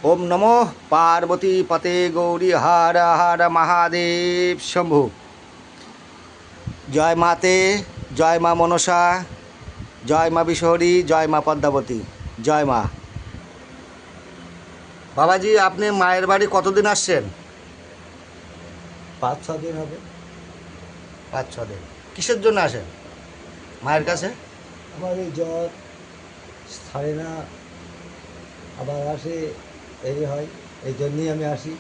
ओम नमो पार्वती पते गौरी हर हर महादेव शंभु। जय माते, जय माँ मनसा, जय माँ बिशहरी, जय माँ पद्मावती, जय माँ। বাবাজি আপনি মায়ের বাড়ি কতদিন আসছেন? 5-6 দিন হবে। 5-6 দিন। কিসের জন্য আসেন মায়ের কাছে? আমার এই জ্বর ছাড়ে না, আবার আসে, এই হয়, এই জন্যই আমি আসি।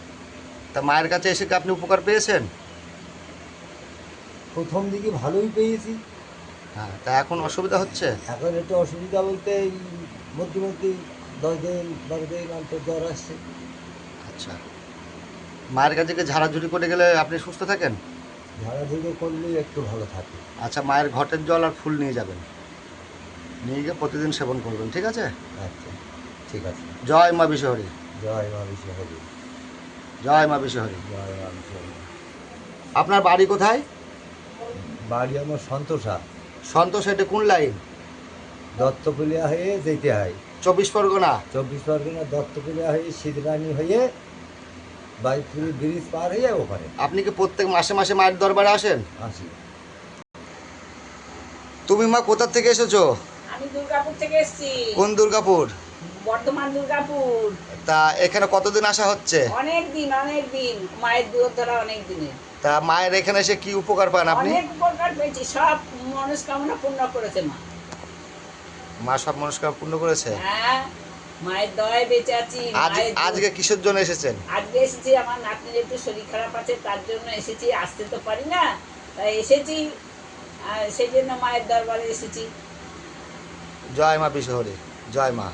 তা মায়ের কাছে এসে কি আপনি উপকার পেয়েছেন? প্রথম দিকে ভালোই পেয়েছি, হ্যাঁ, তা এখন অসুবিধা হচ্ছে? এখন একটু অসুবিধা বলতে এই মধ্যে মধ্যে 10 দিন 12 দিন অন্তর জ্বর আসছে। আচ্ছা, মায়ের কাছে কি ঝাড়াঝুড়ি করে গেলে আপনি সুস্থ থাকেন? ঝাড়াঝুড়ি করলেই একটু ভালো থাকে। আচ্ছা, মায়ের ঘটের জল আর ফুল নিয়ে যাবেন, নিয়ে গিয়ে প্রতিদিন সেবন করবেন, ঠিক আছে? আচ্ছা, ঠিক আছে। জয় মা বিশহরী, জয় মা বিশ্বহরি, জয় মা বিশহরী। জয় মা বিশ্বহরি। আপনার বাড়ি কোথায়? বাড়ি আমার সন্তোষা, সন্তোষ, এটা কোন লাইন? দত্তকুলিয়া হয়ে যেতে হয়, 24 পরগনা। 24 পরগনা দত্তকুলিয়া হয়ে সিদ্ধরানী হয়ে বাইপুরি ব্রিজ পার হয়ে ওখানে আপনি কি প্রত্যেক মাসে মাসে মায়ের দরবারে আসেন? আসি। তুমি মা কোথা থেকে এসেছো? আমি দুর্গাপুর থেকে এসেছি। কোন দুর্গাপুর? বর্ধমান দুর্গাপুর। তা এখানে কতদিন আসা হচ্ছে? অনেক দিন মায়ের দুধ ধরা অনেক দিনে। তা মায়ের এখানে এসে কি উপকার পান আপনি? অনেক উপকার পেয়েছি, সব মনস্কামনা পূর্ণ করেছে মা। মা সব মনস্কামনা পূর্ণ করেছে? হ্যাঁ, মায়ের দয়ায় বেঁচে আছি। আজকে কিসের জন্য এসেছেন? আজকে এসেছি, আমার নাতনির একটু শরীর খারাপ আছে, তার জন্য এসেছি। আসতে তো পারি না, তাই এসেছি, আর সেই জন্য মায়ের দরবারে এসেছি। জয় মা বিশহরী, জয় মা।